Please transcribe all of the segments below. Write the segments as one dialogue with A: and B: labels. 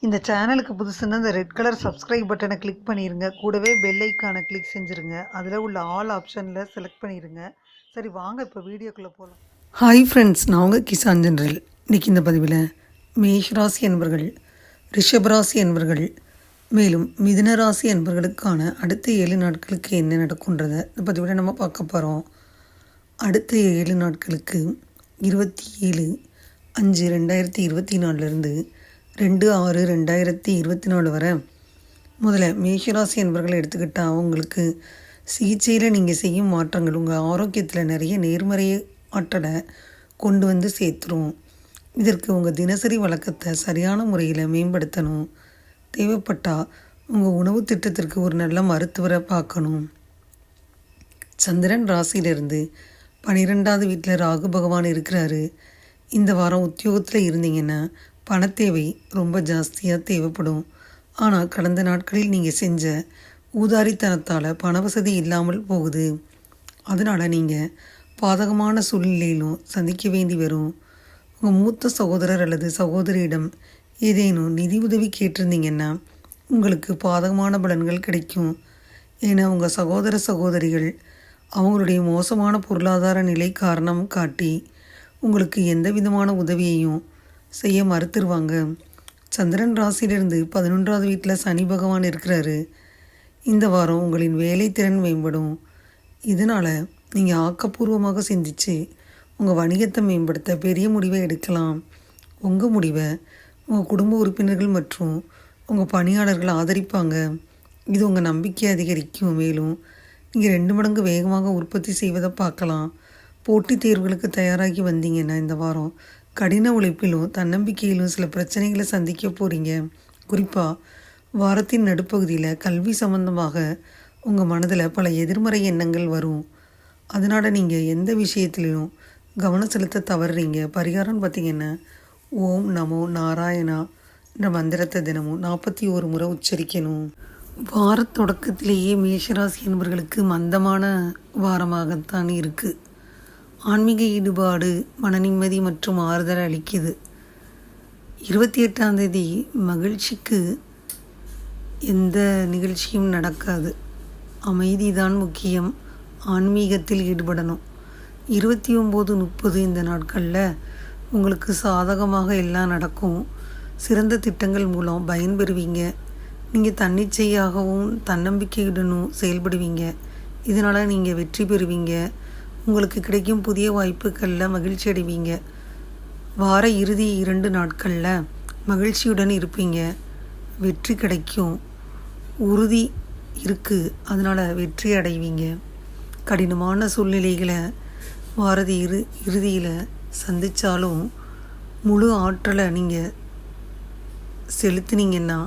A: இந்த சேனலுக்கு புதுசுன்னா இந்த ரெட் கலர் சப்ஸ்கிரைப் பட்டனை கிளிக் பண்ணிருங்க. கூடவே பெல் ஐக்கானை கிளிக் செஞ்சுருங்க. அதில் உள்ள ஆல் ஆப்ஷனில் செலக்ட் பண்ணிடுங்க. சரி வாங்க இப்போ வீடியோக்குள்ளே போகலாம். ஹாய் ஃப்ரெண்ட்ஸ், நான் உங்கள் கிசான் ஜென்ரல். இன்றைக்கி இந்த பதிவில் மேஷ ராசி என்பர்கள், ரிஷப ராசி என்பர்கள், மேலும் மிதுன ராசி என்பர்களுக்கான அடுத்த 7 நாட்களுக்கு என்ன நடக்குன்றதை இந்த பதிவில் நம்ம பார்க்க போகிறோம். அடுத்த 7 நாட்களுக்கு 27/5/2024 2/6/2024 வரை முதல்ல மேஷராசி என்பர்களை எடுத்துக்கிட்டால் அவங்களுக்கு சிகிச்சையில் நீங்கள் செய்யும் மாற்றங்கள் உங்கள் ஆரோக்கியத்தில் நிறைய நேர்மறை ஆற்றலை கொண்டு வந்து சேர்த்துரும். இதற்கு உங்கள் தினசரி வழக்கத்தை சரியான முறையில் மேம்படுத்தணும். தேவைப்பட்டால் உங்கள் உணவு திட்டத்திற்கு ஒரு நல்ல மருத்துவரை பார்க்கணும். சந்திரன் ராசியிலிருந்து 12வது வீட்டில் ராகு பகவான் இருக்கிறாரு. இந்த வாரம் உத்தியோகத்தில் இருந்தீங்கன்னா பணத்தேவை ரொம்ப ஜாஸ்தியாக தேவைப்படும். ஆனால் கடந்த நாட்களில் நீங்கள் செஞ்ச ஊதாரித்தனத்தால் பண வசதி இல்லாமல் போகுது. அதனால் நீங்கள் பாதகமான சூழ்நிலையிலும் சந்திக்க வேண்டி வரும். உங்கள் மூத்த சகோதரர் அல்லது சகோதரியிடம் ஏதேனும் நிதி உதவி கேட்டிருந்தீங்கன்னா உங்களுக்கு பாதகமான பலன்கள் கிடைக்கும். ஏன்னா உங்கள் சகோதர சகோதரிகள் அவங்களுடைய மோசமான பொருளாதார நிலை காரணம் காட்டி உங்களுக்கு எந்த விதமான உதவியையும் செய்ய மறுத்துருவாங்க. சந்திரன் ராசியிலிருந்து 11வது வீட்டில் சனி பகவான் இருக்கிறாரு. இந்த வாரம் உங்களின் வேலைத்திறன் மேம்படும். இதனால் நீங்கள் ஆக்கப்பூர்வமாக சிந்தித்து உங்கள் வணிகத்தை மேம்படுத்த பெரிய முடிவை எடுக்கலாம். உங்கள் முடிவை உங்கள் குடும்ப உறுப்பினர்கள் மற்றும் உங்கள் பணியாளர்கள் ஆதரிப்பாங்க. இது உங்கள் நம்பிக்கை அதிகரிக்கும். மேலும் நீங்கள் 2 மடங்கு வேகமாக உற்பத்தி செய்வதை பார்க்கலாம். போட்டித் தேர்வுகளுக்கு தயாராகி வந்தீங்கன்னா இந்த வாரம் கடின உழைப்பிலும் தன்னம்பிக்கையிலும் சில பிரச்சனைகளை சந்திக்க போகிறீங்க. குறிப்பாக வாரத்தின் நடுப்பகுதியில் கல்வி சம்பந்தமாக உங்கள் மனதில் பல எதிர்மறை எண்ணங்கள் வரும். அதனால் நீங்கள் எந்த விஷயத்துலையும் கவனம் செலுத்த தவறுறீங்க. பரிகாரம்னு பார்த்திங்கன்னா ஓம் நமோ நாராயணா என்ற மந்திரத்தை தினமும் 41 முறை உச்சரிக்கணும். வார தொடக்கத்திலேயே மேஷராசி என்பவர்களுக்கு மந்தமான வாரமாகத்தான் இருக்குது. ஆன்மீக ஈடுபாடு மன நிம்மதி மற்றும் ஆறுதல் அளிக்குது. 28ஆம் தேதி மகிழ்ச்சிக்கு எந்த நிகழ்ச்சியும் நடக்காது. அமைதி தான் முக்கியம். ஆன்மீகத்தில் ஈடுபடணும். 29-30 இந்த நாட்களில் உங்களுக்கு சாதகமாக எல்லாம் நடக்கும். சிறந்த திட்டங்கள் மூலம் பயன்பெறுவீங்க. நீங்கள் தன்னிச்சையாகவும் தன்னம்பிக்கையுடனும் செயல்படுவீங்க. இதனால் நீங்கள் வெற்றி பெறுவீங்க. உங்களுக்கு கிடைக்கும் புதிய வாய்ப்புகளில் மகிழ்ச்சி அடைவீங்க. வார இறுதி 2 நாட்களில் மகிழ்ச்சியுடன் இருப்பீங்க. வெற்றி கிடைக்கும். உறுதி இருக்குது. அதனால் வெற்றி அடைவீங்க. கடினமான சூழ்நிலைகளை வாரதி இறுதியில் சந்தித்தாலும் முழு ஆற்றலை நீங்கள் செலுத்தினீங்கன்னா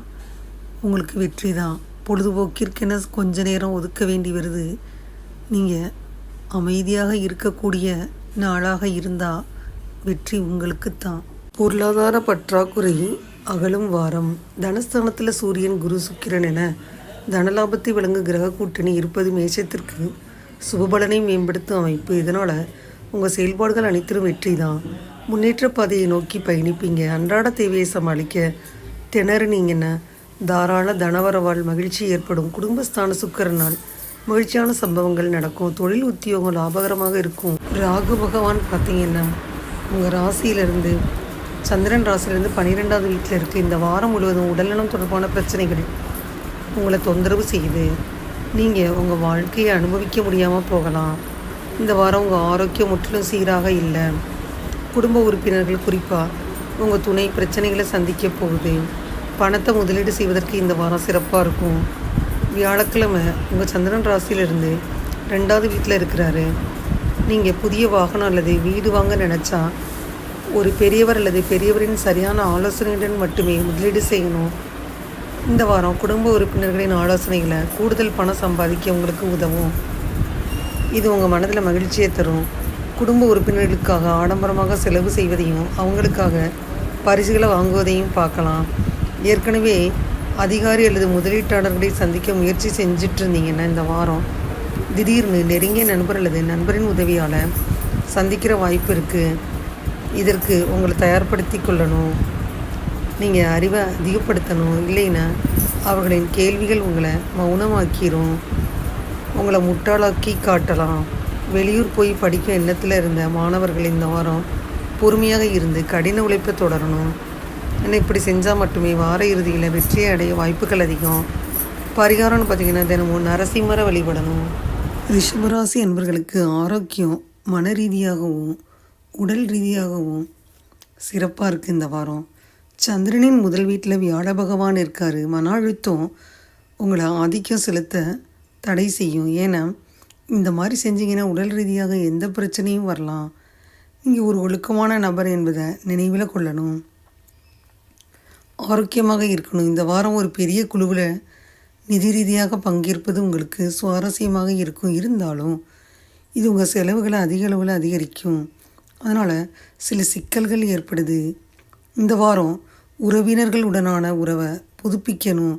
A: உங்களுக்கு வெற்றி தான். பொழுதுபோக்கிற்கென கொஞ்ச நேரம் ஒதுக்க வேண்டி வருது. நீங்கள் அமைதியாக இருக்கக்கூடிய நாளாக இருந்தால் வெற்றி உங்களுக்கு தான். பொருளாதார பற்றாக்குறை அகலும் வாரம். தனஸ்தானத்தில் சூரியன், குரு, சுக்கிரன் என தனலாபத்தை வழங்கும் கிரக கூட்டணி இருப்பது மேஷத்திற்கு சுபபலனை மேம்படுத்தும் அமைப்பு. இதனால் உங்கள் செயல்பாடுகள் அனைத்திலும் வெற்றி தான். முன்னேற்ற பாதையை நோக்கி பயணிப்பீங்க. அன்றாட தேவையை சமாளிக்க திணறினீங்கன்னா தாராள தனவரவால் மகிழ்ச்சி ஏற்படும். குடும்பஸ்தான சுக்கிரனால் மகிழ்ச்சியான சம்பவங்கள் நடக்கும். தொழில் உத்தியோகம் லாபகரமாக இருக்கும். ராகு பகவான் பார்த்திங்கன்னா உங்கள் ராசியிலிருந்து சந்திரன் ராசியிலேருந்து 12வது வீட்டில் இருக்குது. இந்த வாரம் முழுவதும் உடல்நலம் தொடர்பான பிரச்சனைகள் உங்களை தொந்தரவு செய்யுது. நீங்கள் உங்கள் வாழ்க்கையை அனுபவிக்க முடியாமல் போகலாம். இந்த வாரம் உங்கள் ஆரோக்கியம் முற்றிலும் சீராக இல்லை. குடும்ப உறுப்பினர்கள் குறிப்பாக உங்கள் துணை பிரச்சனைகளை சந்திக்க போகுது. பணத்தை முதலீடு செய்வதற்கு இந்த வாரம் சிறப்பாக இருக்கும். வியாழக்கிழமை உங்கள் சந்திரன் ராசியிலிருந்து 2வது வீட்டில் இருக்கிறாரு. நீங்கள் புதிய வாகனம் அல்லது வீடு வாங்க நினச்சா ஒரு பெரியவர் அல்லது பெரியவரின் சரியான ஆலோசனையுடன் மட்டுமே முதலீடு செய்யணும். இந்த வாரம் குடும்ப உறுப்பினர்களின் ஆலோசனைகளை கூடுதல் பணம் சம்பாதிக்க உங்களுக்கு உதவும். இது உங்கள் மனதில் மகிழ்ச்சியை தரும். குடும்ப உறுப்பினர்களுக்காக ஆடம்பரமாக செலவு செய்வதையும் அவங்களுக்காக பரிசுகளை வாங்குவதையும் பார்க்கலாம். ஏற்கனவே அதிகாரி அல்லது முதலீட்டாளர்களை சந்திக்க முயற்சி செஞ்சுட்டு இருந்தீங்கன்னா இந்த வாரம் திடீர்னு நெருங்கிய நண்பர் அல்லது நண்பரின் உதவியால் சந்திக்கிற வாய்ப்பு இருக்குது. இதற்கு உங்களை தயார்படுத்தி கொள்ளணும். நீங்கள் அறிவை அதிகப்படுத்தணும். இல்லைன்னா அவர்களின் கேள்விகள் உங்களை மௌனமாக்கிரும். உங்களை முட்டாளாக்கி காட்டலாம். வெளியூர் போய் படிக்க எண்ணத்தில் இருந்த மாணவர்கள் இந்த வாரம் பொறுமையாக இருந்து கடின உழைப்பை தொடரணும். ஏன்னா இப்படி செஞ்சால் மட்டுமே வார இறுதியில் வெற்றியை அடைய வாய்ப்புகள் அதிகம். பரிகாரம்னு பார்த்திங்கன்னா தினமும் நரசிம்மரை வழிபடணும். ரிஷபராசி அன்பர்களுக்கு ஆரோக்கியம் மன ரீதியாகவும் உடல் ரீதியாகவும் சிறப்பாக இருக்குது இந்த வாரம். சந்திரனின் முதல் வீட்டில் வியாழ பகவான் இருக்கார். மன அழுத்தம் உங்களை ஆதிக்கம் செலுத்த தடை செய்யும். ஏன்னா இந்த மாதிரி செஞ்சிங்கன்னா உடல் ரீதியாக எந்த பிரச்சனையும் வரலாம். நீங்கள் ஒரு ஒழுக்கமான நபர் என்பதை நினைவில் கொள்ளணும். ஆரோக்கியமாக இருக்கணும். இந்த வாரம் ஒரு பெரிய குழுவில் நிதி ரீதியாக பங்கேற்பது உங்களுக்கு சுவாரஸ்யமாக இருக்கும். இருந்தாலும் இது உங்கள் செலவுகளை அதிக அளவில் அதிகரிக்கும். அதனால் சில சிக்கல்கள் ஏற்படுது. இந்த வாரம் உறவினர்களுடனான உறவை புதுப்பிக்கணும்.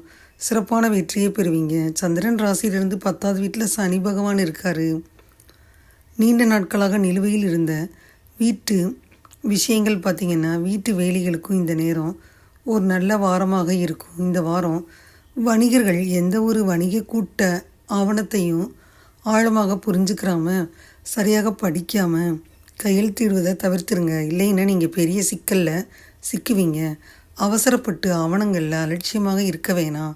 A: சிறப்பான வெற்றியை பெறுவீங்க. சந்திரன் ராசியிலிருந்து 10வது வீட்டில் சனி பகவான் இருக்கார். நீண்ட நாட்களாக நிலுவையில் இருந்த வீட்டு விஷயங்கள் பார்த்திங்கன்னா வீட்டு வேலைகளுக்கும் இந்த நேரம் ஒரு நல்ல வாரமாக இருக்கும். இந்த வாரம் வணிகர்கள் எந்த ஒரு வணிக கூட்ட ஆவணத்தையும் ஆழமாக புரிஞ்சுக்கிறாம சரியாக படிக்காமல் கையெழுத்திடுவதை தவிர்த்துருங்க. இல்லைன்னா நீங்கள் பெரிய சிக்கலில் சிக்குவீங்க. அவசரப்பட்டு ஆவணங்களில் அலட்சியமாக இருக்க வேணாம்.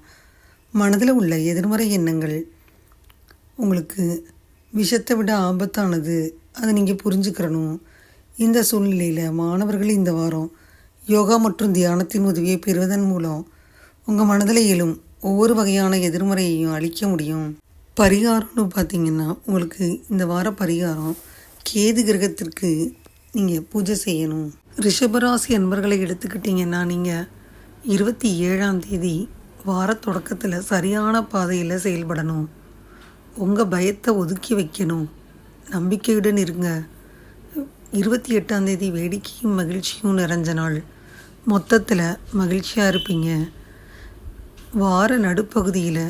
A: மனதில் உள்ள எதிர்மறை எண்ணங்கள் உங்களுக்கு விஷத்தை விட ஆபத்தானது. அதை நீங்கள் புரிஞ்சுக்கிறணும். இந்த சூழ்நிலையில் மாணவர்கள் இந்த வாரம் யோகா மற்றும் தியானத்தின் உதவியை பெறுவதன் மூலம் உங்கள் மனதில் எழும் ஒவ்வொரு வகையான எதிர்மறையையும் அழிக்க முடியும். பரிகாரம்னு பார்த்திங்கன்னா உங்களுக்கு இந்த வார பரிகாரம் கேது கிரகத்திற்கு நீங்கள் பூஜை செய்யணும். ரிஷபராசி அன்பர்களை எடுத்துக்கிட்டிங்கன்னா நீங்கள் 27ஆம் தேதி வார தொடக்கத்தில் சரியான பாதையில் செயல்படணும். உங்கள் பயத்தை ஒதுக்கி வைக்கணும். நம்பிக்கையுடன் இருங்க. 28ஆம் தேதி வேடிக்கையும் மகிழ்ச்சியும் நிறைஞ்ச நாள். மொத்தத்தில் மகிழ்ச்சியாக இருப்பீங்க. வார நடுப்பகுதியில்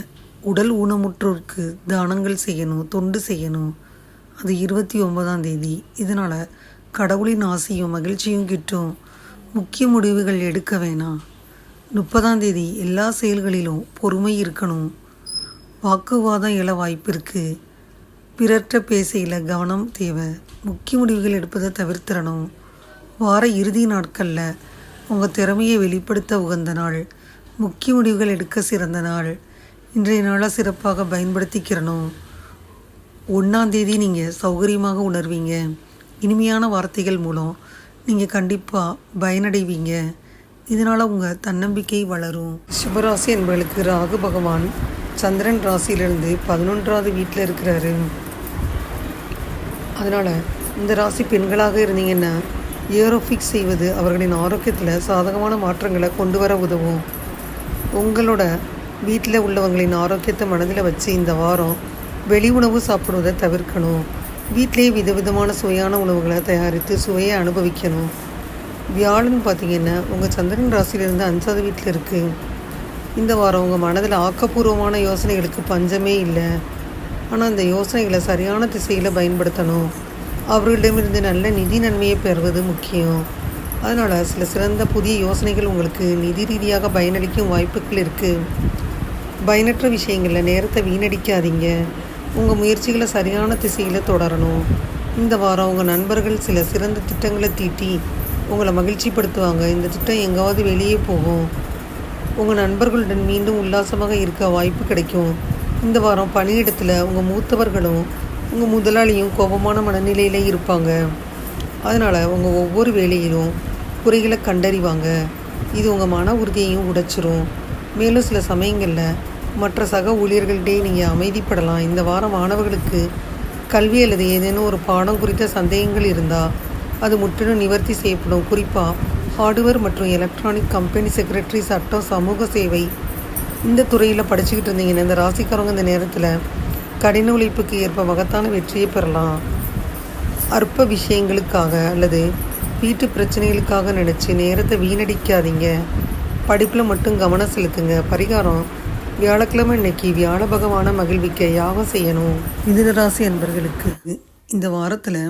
A: உடல் ஊனமுற்றோருக்கு தானங்கள் செய்யணும், தொண்டு செய்யணும். அது 29ஆம் தேதி. இதனால் கடவுளின் ஆசையும் மகிழ்ச்சியும் கிட்டும். முக்கிய முடிவுகள் எடுக்க வேணாம். 30ஆம் தேதி எல்லா செயல்களிலும் பொறுமை இருக்கணும். வாக்குவாதம் எழ வாய்ப்பு இருக்குது. பிறற்ற பேசையில் கவனம் தேவை. முக்கிய முடிவுகள் எடுப்பதை தவிர்த்திடணும். வார இறுதி நாட்களில் உங்கள் திறமையை வெளிப்படுத்த உகந்த நாள். முக்கிய முடிவுகள் எடுக்க சிறந்த நாள். இன்றைய நாளை சிறப்பாக பயன்படுத்திக்கிறணும். 1ஆம் தேதி நீங்கள் சௌகரியமாக உணர்வீங்க. இனிமையான வார்த்தைகள் மூலம் நீங்கள் கண்டிப்பாக பயனடைவீங்க. இதனால் உங்கள் தன்னம்பிக்கை வளரும். ரிஷபராசி என்பவர்களுக்கு ராகு பகவான் சந்திரன் ராசியிலிருந்து 11வது வீட்டில் இருக்கிறாரு. அதனால் இந்த ராசி பெண்களாக இருந்தீங்கன்னா ஏரோஃபிக்ஸ் செய்வது அவர்களின் ஆரோக்கியத்தில் சாதகமான மாற்றங்களை கொண்டு வர உதவும். உங்களோட வீட்டில் உள்ளவங்களின் ஆரோக்கியத்தை மனதில் வச்சு இந்த வாரம் வெளி உணவு சாப்பிடுவதை தவிர்க்கணும். வீட்டிலேயே விதவிதமான சுவையான உணவுகளை தயாரித்து சுவையை அனுபவிக்கணும். வியாழன் பார்த்திங்கன்னா உங்கள் சந்திரன் ராசியிலிருந்து 5வது வீட்டில் இருக்குது. இந்த வாரம் உங்கள் மனதில் ஆக்கப்பூர்வமான யோசனைகளுக்கு பஞ்சமே இல்லை. ஆனால் அந்த யோசனைகளை சரியான திசையில் பயன்படுத்தணும். அவர்களிடமிருந்து நல்ல நிதி நன்மையை பெறுவது முக்கியம். அதனால் சில சிறந்த புதிய யோசனைகள் உங்களுக்கு நிதி ரீதியாக பயனளிக்கும் வாய்ப்புகள் இருக்குது. பயனற்ற விஷயங்களில் நேரத்தை வீணடிக்காதீங்க. உங்கள் முயற்சிகளை சரியான திசையில் தொடரணும். இந்த வாரம் உங்கள் நண்பர்கள் சில சிறந்த திட்டங்களை தீட்டி உங்களை மகிழ்ச்சிப்படுத்துவாங்க. இந்த திட்டம் எங்காவது வெளியே போகும். உங்கள் நண்பர்களுடன் மீண்டும் உல்லாசமாக இருக்க வாய்ப்பு கிடைக்கும். இந்த வாரம் பணியிடத்தில் உங்கள் மூத்தவர்களும் உங்கள் முதலாளியும் கோபமான மனநிலையில் இருப்பாங்க. அதனால் உங்கள் ஒவ்வொரு வேலையிலும் குறைகளை கண்டறிவாங்க. இது உங்கள் மன உறுதியையும் உடைச்சிரும். மேலும் சில சமயங்களில் மற்ற சக ஊழியர்களிடையே நீங்கள் அமைதிப்படலாம். இந்த வாரம் மாணவர்களுக்கு கல்வி அல்லது ஏதேனும் ஒரு பாடம் குறித்த சந்தேகங்கள் இருந்தால் அது முற்றிலும் நிவர்த்தி செய்யப்படும். குறிப்பாக ஹார்ட்வேர் மற்றும் எலக்ட்ரானிக் கம்பெனி செக்ரட்டரி, சட்டம், சமூக சேவை இந்த துறையில் படிச்சுக்கிட்டு இருந்தீங்கன்னா இந்த ராசிக்காரங்க இந்த நேரத்தில் கடின உழைப்புக்கு ஏற்ப மகத்தான வெற்றியை பெறலாம். அற்ப விஷயங்களுக்காக அல்லது வீட்டு பிரச்சனைகளுக்காக நினச்சி நேரத்தை வீணடிக்காதீங்க. படிப்பில் மட்டும் கவனம் செலுத்துங்க. பரிகாரம் வியாழக்கிழமை இன்னைக்கு வியாழ பகவானை மகிழ்விக்க யாகம் செய்யணும். மிதுன ராசி அன்பர்களுக்கு இந்த வாரத்தில்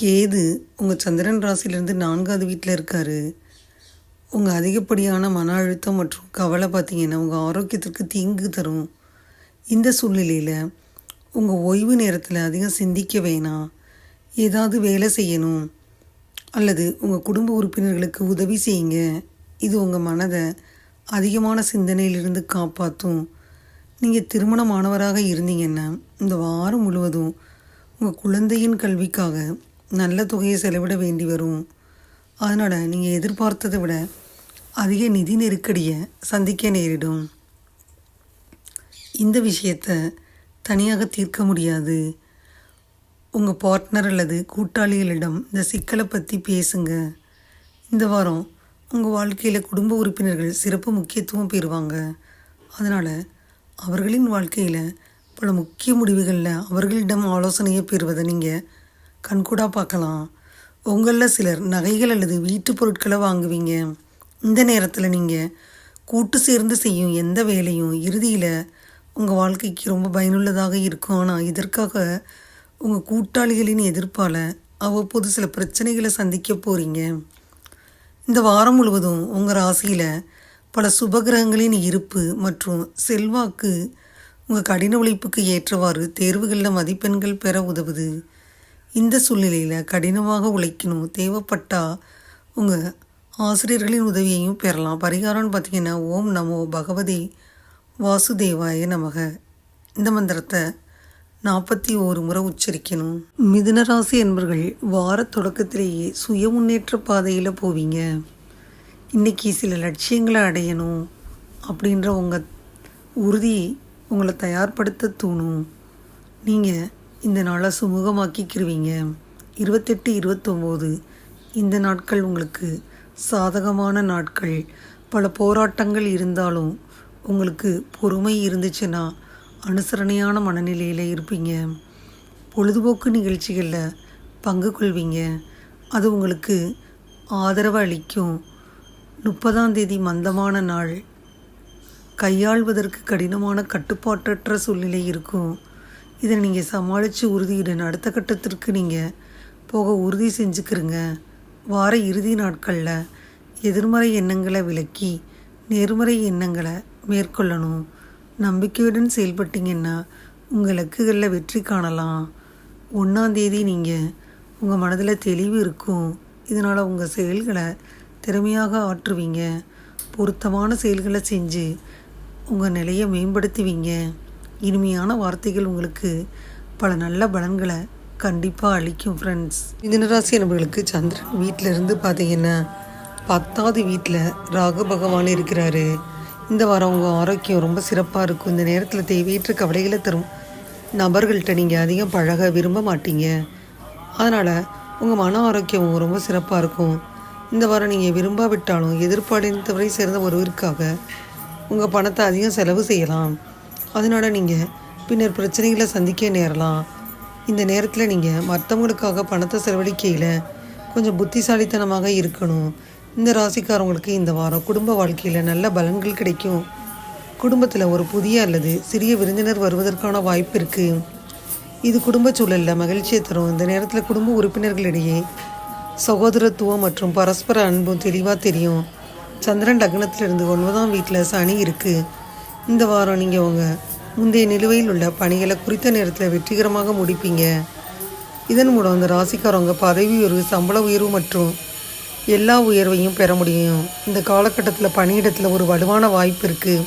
A: கேது உங்கள் சந்திரன் ராசியிலேருந்து 4வது வீட்டில் இருக்கார். உங்கள் அதிகப்படியான மன அழுத்தம் மற்றும் கவலை பார்த்திங்கன்னா உங்கள் ஆரோக்கியத்திற்கு தீங்கு தரும். இந்த சூழ்நிலையில் உங்கள் ஓய்வு நேரத்தில் அதிகம் சிந்திக்க வேணாம். ஏதாவது வேலை செய்யணும் அல்லது உங்கள் குடும்ப உறுப்பினர்களுக்கு உதவி செய்யுங்க. இது உங்கள் மனதை அதிகமான சிந்தனையிலிருந்து காப்பாற்றும். நீங்கள் திருமணமானவராக இருந்தீங்கன்னா இந்த வாரம் முழுவதும் உங்கள் குழந்தையின் கல்விக்காக நல்ல தொகையை செலவிட வேண்டி வரும். அதனால் நீங்கள் எதிர்பார்த்ததை விட அதிக நிதி நெருக்கடியை சந்திக்க நேரிடும். இந்த விஷயத்தை தனியாக தீர்க்க முடியாது. உங்கள் பார்ட்னர் அல்லது கூட்டாளிகளிடம் இந்த சிக்கலை பற்றி பேசுங்க. இந்த வாரம் உங்கள் வாழ்க்கையில் குடும்ப உறுப்பினர்கள் சிறப்பு முக்கியத்துவம் பெறுவாங்க. அதனால் அவர்களின் வாழ்க்கையில் பல முக்கிய முடிவுகளில் அவர்களிடம் ஆலோசனையை பெறுவதை நீங்கள் கண்கூடாக பார்க்கலாம். உங்களில் சிலர் நகைகள் அல்லது வீட்டு பொருட்களை வாங்குவீங்க. இந்த நேரத்தில் நீங்கள் கூட்டு சேர்ந்து செய்யும் எந்த வேலையும் இறுதியில் உங்கள் வாழ்க்கைக்கு ரொம்ப பயனுள்ளதாக இருக்கும். ஆனால் இதற்காக உங்கள் கூட்டாளிகளின் எதிர்ப்பால் அவ்வப்போது சில பிரச்சனைகளை சந்திக்க போகிறீங்க. இந்த வாரம் முழுவதும் உங்கள் ராசியில் பல சுபகிரகங்களின் இருப்பு மற்றும் செல்வாக்கு உங்கள் கடின உழைப்புக்கு ஏற்றவாறு தேர்வுகளில் மதிப்பெண்கள் பெற உதவுது. இந்த சூழ்நிலையில் கடினமாக உழைக்கணும். தேவைப்பட்டால் உங்கள் ஆசிரியர்களின் உதவியையும் பெறலாம். பரிகாரம்னு பார்த்திங்கன்னா ஓம் நமோ பகவதே வாசுதேவாய நமக. இந்த மந்திரத்தை 41 முறை உச்சரிக்கணும். மிதுனராசி என்பர்கள் வார தொடக்கத்திலேயே சுய முன்னேற்ற பாதையில் போவீங்க. இன்றைக்கி சில லட்சியங்களை அடையணும் அப்படின்ற உங்கள் உறுதி உங்களை தயார்படுத்த தூணும். நீங்கள் இந்த நாளை சுமூகமாக்கிக்கிருவீங்க. 28, 29 இந்த நாட்கள் உங்களுக்கு சாதகமான நாட்கள். பல போராட்டங்கள் இருந்தாலும் உங்களுக்கு பொறுமை இருந்துச்சுன்னா அனுசரணையான மனநிலையில் இருப்பீங்க. பொழுதுபோக்கு நிகழ்ச்சிகளில் பங்கு கொள்வீங்க. அது உங்களுக்கு ஆதரவு அளிக்கும். 30ஆம் தேதி மந்தமான நாள். கையாள்வதற்கு கடினமான கட்டுப்பாட்டற்ற சூழ்நிலை இருக்கும். இதை நீங்கள் சமாளித்து உறுதியுடன் அடுத்த கட்டத்திற்கு நீங்கள் போக உறுதி செஞ்சுக்கிறங்க. வார இறுதி நாட்களில் எதிர்மறை எண்ணங்களை விலக்கி நேர்மறை எண்ணங்களை மேற்கொள்ளணும். நம்பிக்கையுடன் செயல்பட்டீங்கன்னா உங்கள் இலக்குகளில் வெற்றி காணலாம். 1ஆம் தேதி நீங்கள் உங்கள் மனதில் தெளிவு இருக்கும். இதனால் உங்கள் செயல்களை திறமையாக ஆற்றுவீங்க. பொருத்தமான செயல்களை செஞ்சு உங்கள் நிலையை மேம்படுத்துவீங்க. இனிமையான வார்த்தைகள் உங்களுக்கு பல நல்ல பலன்களை கண்டிப்பாக அளிக்கும். ஃப்ரெண்ட்ஸ், மிதுனராசி நபர்களுக்கு சந்திரன் வீட்டில் இருந்து பார்த்தீங்கன்னா 10ஆவது வீட்டில் ராகு பகவான் இருக்கிறாரு. இந்த வாரம் உங்கள் ஆரோக்கியம் ரொம்ப சிறப்பாக இருக்கும். இந்த நேரத்தில் தேவையற்ற கவலைகளை தரும் நபர்கள்ட்ட நீங்கள் அதிகம் பழக விரும்ப மாட்டீங்க. அதனால் உங்கள் மன ஆரோக்கியம் ரொம்ப சிறப்பாக இருக்கும். இந்த வாரம் நீங்கள் விரும்பாவிட்டாலும் எதிர்பார்த்தவரை சேர்ந்த ஒருவருக்காக உங்கள் பணத்தை அதிகம் செலவு செய்யலாம். அதனால் நீங்கள் பின்னர் பிரச்சனைகளை சந்திக்க நேரலாம். இந்த நேரத்தில் நீங்கள் மற்றவங்களுக்காக பணத்தை செலவழிக்கையில் கொஞ்சம் புத்திசாலித்தனமாக இருக்கணும். இந்த ராசிக்காரவங்களுக்கு இந்த வாரம் குடும்ப வாழ்க்கையில் நல்ல பலன்கள் கிடைக்கும். குடும்பத்தில் ஒரு புதிய அல்லது சிறிய விருந்தினர் வருவதற்கான வாய்ப்பு இருக்குது. இது குடும்ப சூழலில் மகிழ்ச்சியை தரும். இந்த நேரத்தில் குடும்ப உறுப்பினர்களிடையே சகோதரத்துவம் மற்றும் பரஸ்பர அன்பும் தெளிவாக தெரியும். சந்திரன் லக்னத்திலிருந்து 9ஆம் வீட்டில் சனி இருக்குது. இந்த வாரம் நீங்கள் உங்கள் முந்தைய நிலுவையில் உள்ள பணிகளை குறித்த நேரத்தில் வெற்றிகரமாக முடிப்பீங்க. இதன் மூலம் அந்த ராசிக்காரவங்க பதவி உயர்வு, சம்பள உயர்வு மற்றும் எல்லா உயர்வையும் பெற முடியும். இந்த காலகட்டத்தில் பணியிடத்தில் ஒரு வலுவான வாய்ப்பு இருக்குது.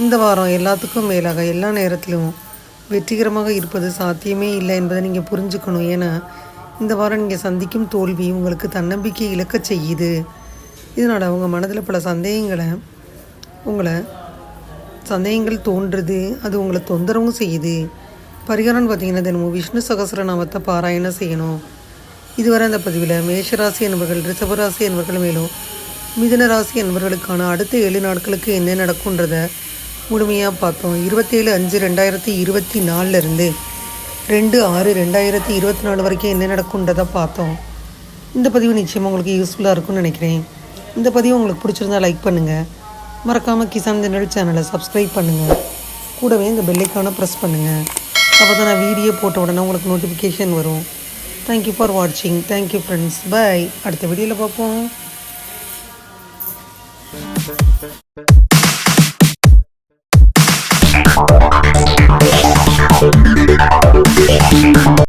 A: இந்த வாரம் எல்லாத்துக்கும் மேலாக எல்லா நேரத்திலும் வெற்றிகரமாக இருப்பது சாத்தியமே இல்லை என்பதை நீங்கள் புரிஞ்சுக்கணும். ஏன்னா இந்த வாரம் நீங்கள் சந்திக்கும் தோல்வி உங்களுக்கு தன்னம்பிக்கை இழக்கச் செய்யுது. இதனால் உங்கள் மனதில் பல சந்தேகங்கள் தோன்றுறது. அது உங்களை தொந்தரவும் செய்யுது. பரிகாரம்னு பார்த்தீங்கன்னா தினமும் விஷ்ணு சகஸ்ரநாமத்தை பாராயணம் செய்யணும். இதுவரை அந்த பதிவில் மேஷராசி என்பவர்கள், ரிஷபராசி என்பவர்கள் மேலும் மிதுன ராசி என்பவர்களுக்கான அடுத்த 7 நாட்களுக்கு என்ன நடக்குன்றதை முழுமையாக பார்த்தோம். 27/5/2024 2/6/2024 வரைக்கும் என்ன நடக்குன்றதை பார்த்தோம். இந்த பதிவு நிச்சயமாக உங்களுக்கு யூஸ்ஃபுல்லாக இருக்கும்னு நினைக்கிறேன். இந்த பதிவு உங்களுக்கு பிடிச்சிருந்தா லைக் பண்ணுங்கள். மறக்காமல் கிசான் தினல் சேனலை சப்ஸ்கிரைப் பண்ணுங்கள். கூடவே இந்த பெல்லைக்கான ப்ரெஸ் பண்ணுங்கள். அப்போ தான் நான் வீடியோ போட்ட உடனே உங்களுக்கு நோட்டிஃபிகேஷன் வரும். தேங்க்யூ ஃபார் வாட்சிங். Thank you friends. பை. அடுத்த வீடியோவில் பார்ப்போம்.